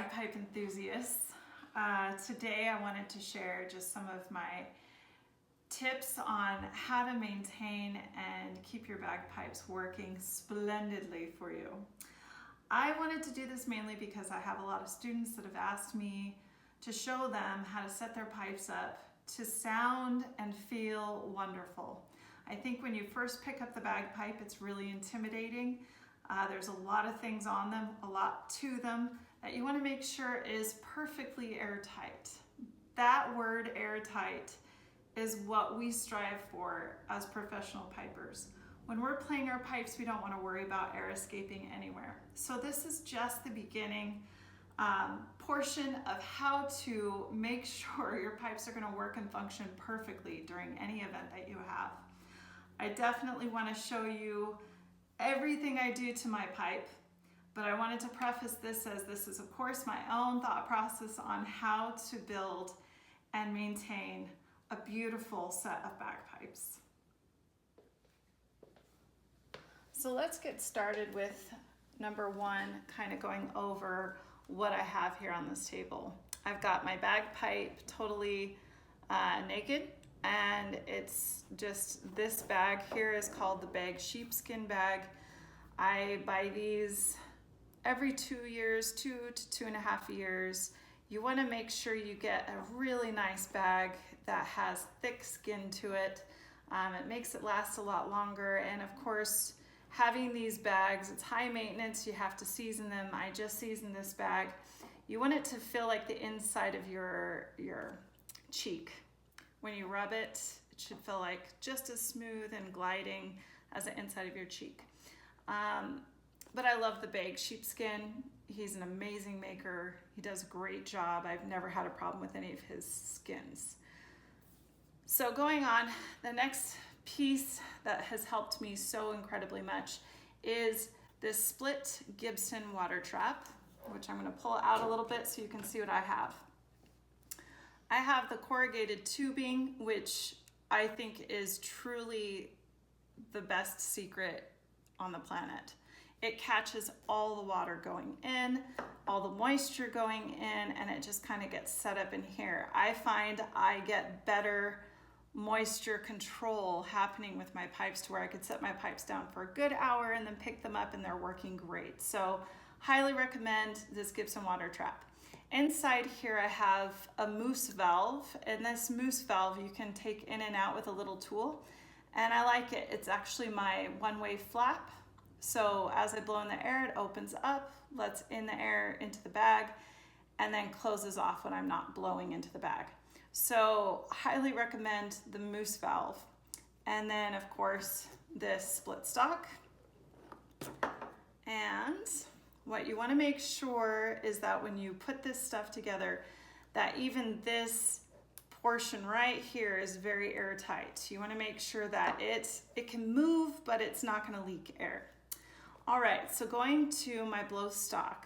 bagpipe enthusiasts. Today I wanted to share just some of my tips on how to maintain and keep your bagpipes working splendidly for you. I wanted to do this mainly because I have a lot of students that have asked me to show them how to set their pipes up to sound and feel wonderful. I think when you first pick up the bagpipe, it's really intimidating. There's a lot of things on them, a lot to them that you want to make sure is perfectly airtight. That word airtight is what we strive for as professional pipers. When we're playing our pipes, we don't want to worry about air escaping anywhere. So this is just the beginning portion of how to make sure your pipes are going to work and function perfectly during any event that you have. I definitely want to show you everything I do to my pipe, but I wanted to preface this as this is of course my own thought process on how to build and maintain a beautiful set of bagpipes. So let's get started with number one, kind of going over what I have here on this table. I've got my bagpipe totally naked, and it's just this bag here is called the Sheepskin bag. I buy these every 2 years, 2 to 2.5 years. You want to make sure you get a really nice bag that has thick skin to it. It makes it last a lot longer, and of course having these bags, it's high maintenance, you have to season them. I just seasoned this bag. You want it to feel like the inside of your cheek. When you rub it, it should feel like just as smooth and gliding as the inside of your cheek. But I love the Sheepskin. He's an amazing maker. He does a great job. I've never had a problem with any of his skins. So going on, the next piece that has helped me so incredibly much is this split Gibson water trap, which I'm going to pull out a little bit so you can see what I have. I have the corrugated tubing, which I think is truly the best secret on the planet. It catches all the water going in, all the moisture going in, and it just kind of gets set up in here. I find I get better moisture control happening with my pipes to where I could set my pipes down for a good hour and then pick them up and they're working great. So highly recommend this Gibson water trap. Inside here I have a moose valve, and this moose valve you can take in and out with a little tool, and I like it. It's actually my one-way flap. So as I blow in the air, it opens up, lets in the air into the bag, and then closes off when I'm not blowing into the bag. So highly recommend the moose valve. And then of course this split stock. And what you want to make sure is that when you put this stuff together, that even this portion right here is very airtight. You want to make sure that it can move, but it's not going to leak air. All right, so going to my Blowstock.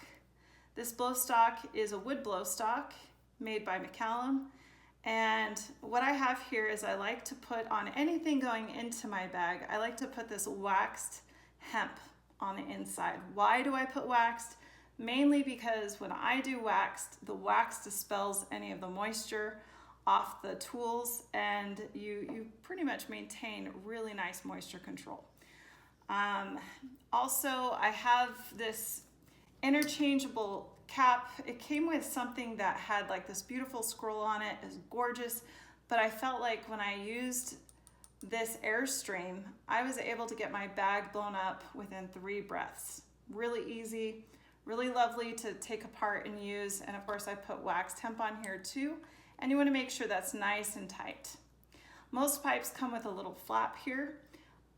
This Blowstock is a wood Blowstock made by McCallum. And what I have here is I like to put on anything going into my bag, I like to put this waxed hemp on the inside. Why do I put waxed? Mainly because when I do waxed, the wax dispels any of the moisture off the tools, and you pretty much maintain really nice moisture control. Also, I have this interchangeable cap. It came with something that had like this beautiful scroll on it. It's gorgeous, but I felt like when I used this Airstream, I was able to get my bag blown up within 3 breaths. Really easy, really lovely to take apart and use. And of course I put waxed hemp on here too, and you want to make sure that's nice and tight. Most pipes come with a little flap here.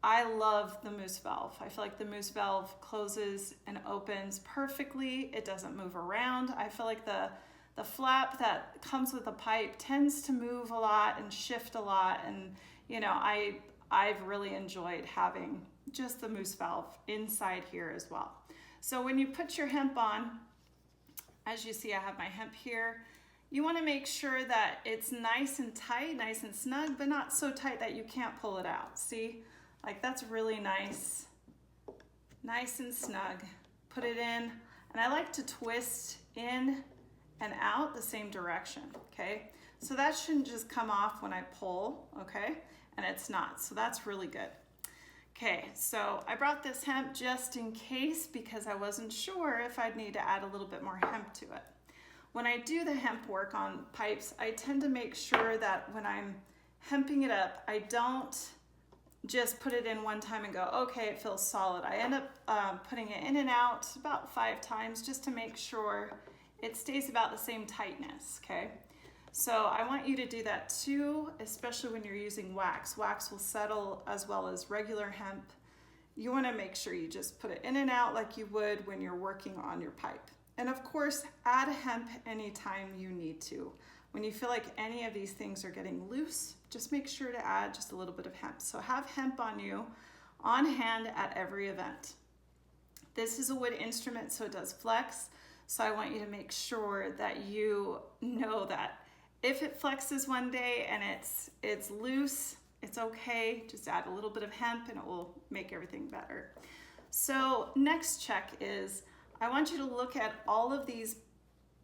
I love the moose valve. I feel like the moose valve closes and opens perfectly. It doesn't move around. I feel like the flap that comes with the pipe tends to move a lot and shift a lot, and you know, I've really enjoyed having just the moose valve inside here as well. So when you put your hemp on, as you see I have my hemp here, you want to make sure that it's nice and tight, nice and snug, but not so tight that you can't pull it out. See? Like that's really nice and snug. Put it in, and I like to twist in and out the same direction, okay? So that shouldn't just come off when I pull, okay? And it's not, so that's really good. Okay, so I brought this hemp just in case because I wasn't sure if I'd need to add a little bit more hemp to it. When I do the hemp work on pipes, I tend to make sure that when I'm hemping it up, I don't just put it in one time and go, okay, it feels solid. I end up putting it in and out about 5 times just to make sure it stays about the same tightness, okay? So I want you to do that too, especially when you're using wax. Wax will settle as well as regular hemp. You want to make sure you just put it in and out like you would when you're working on your pipe. And of course, add hemp anytime you need to. When you feel like any of these things are getting loose, just make sure to add just a little bit of hemp. So have hemp on you, on hand at every event. This is a wood instrument, so it does flex. So I want you to make sure that you know that if it flexes one day and it's loose, it's okay. Just add a little bit of hemp and it will make everything better. So next check is, I want you to look at all of these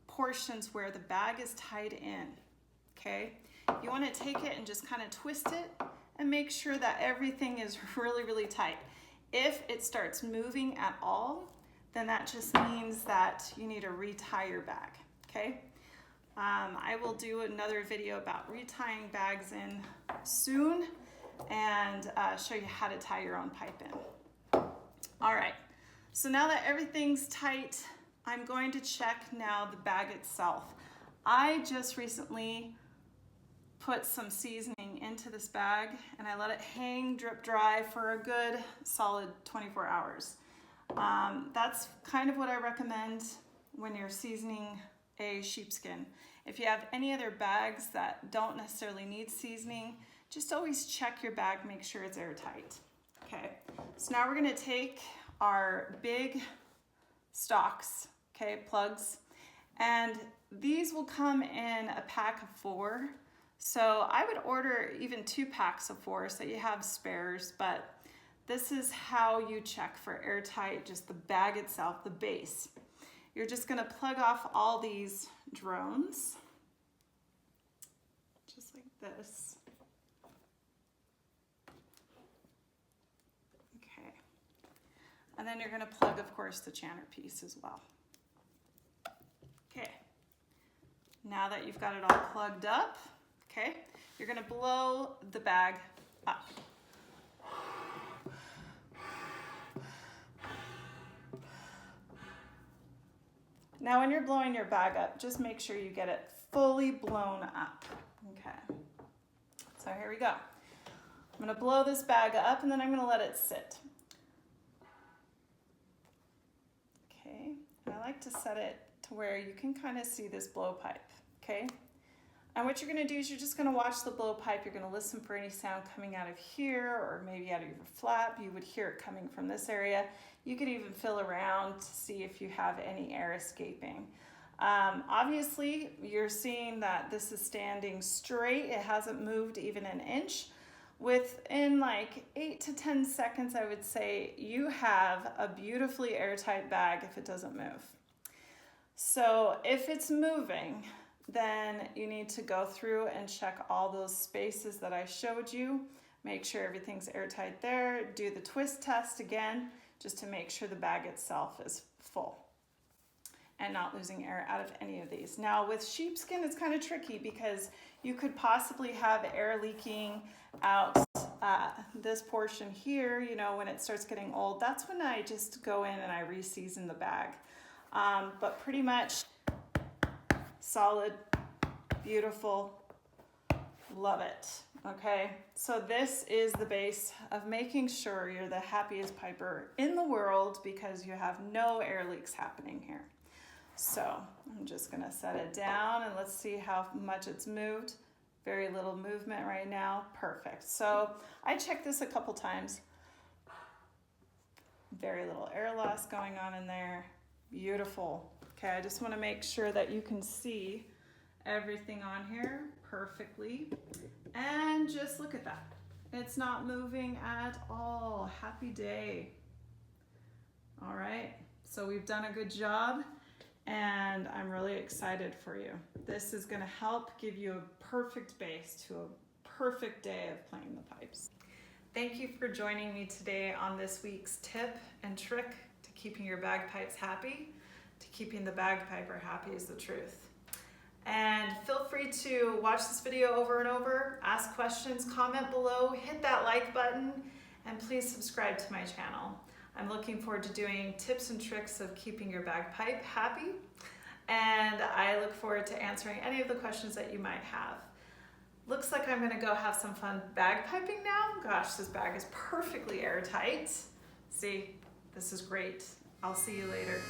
portions where the bag is tied in, okay? You want to take it and just kind of twist it and make sure that everything is really, really tight. If it starts moving at all, then that just means that you need to retie your bag, okay? I will do another video about retying bags in soon and show you how to tie your own pipe in. All right, so now that everything's tight, I'm going to check now the bag itself. I just recently put some seasoning into this bag and I let it hang, drip dry for a good solid 24 hours. That's kind of what I recommend when you're seasoning a sheepskin. If you have any other bags that don't necessarily need seasoning, just always check your bag, make sure it's airtight. Okay, so now we're gonna take our big stalks, okay, plugs, and these will come in a pack of 4. So I would order even 2 packs of 4 so that you have spares, but this is how you check for airtight, just the bag itself, the base. You're just gonna plug off all these drones, just like this. Okay. And then you're gonna plug, of course, the chanter piece as well. Okay. Now that you've got it all plugged up, okay, you're gonna blow the bag up. Now when you're blowing your bag up, just make sure you get it fully blown up. Okay, so here we go. I'm gonna blow this bag up and then I'm gonna let it sit. Okay, and I like to set it to where you can kind of see this blowpipe, okay? And what you're gonna do is you're just gonna watch the blowpipe. You're gonna listen for any sound coming out of here or maybe out of your flap. You would hear it coming from this area. You could even feel around to see if you have any air escaping. Obviously, you're seeing that this is standing straight. It hasn't moved even an inch. Within like 8 to 10 seconds, I would say you have a beautifully airtight bag if it doesn't move. So if it's moving, then you need to go through and check all those spaces that I showed you. Make sure everything's airtight there. Do the twist test again, just to make sure the bag itself is full and not losing air out of any of these. Now with sheepskin, it's kind of tricky because you could possibly have air leaking out this portion here, you know, when it starts getting old. That's when I just go in and I re-season the bag. But pretty much solid, beautiful, love it. Okay, so this is the base of making sure you're the happiest piper in the world because you have no air leaks happening here. So I'm just gonna set it down and let's see how much it's moved. Very little movement right now, perfect. So I checked this a couple times. Very little air loss going on in there, beautiful. Okay, I just wanna make sure that you can see everything on here perfectly. And just look at that. It's not moving at all. Happy day. All right, so we've done a good job. and I'm really excited for you. This is going to help give you a perfect base to a perfect day of playing the pipes. Thank you for joining me today on this week's tip and trick to keeping your bagpipes happy. To keeping the bagpiper happy is the truth. And feel free to watch this video over and over, ask questions, comment below, hit that like button, and please subscribe to my channel. I'm looking forward to doing tips and tricks of keeping your bagpipe happy, and I look forward to answering any of the questions that you might have. Looks like I'm gonna go have some fun bagpiping now. Gosh, this bag is perfectly airtight. See, this is great. I'll see you later.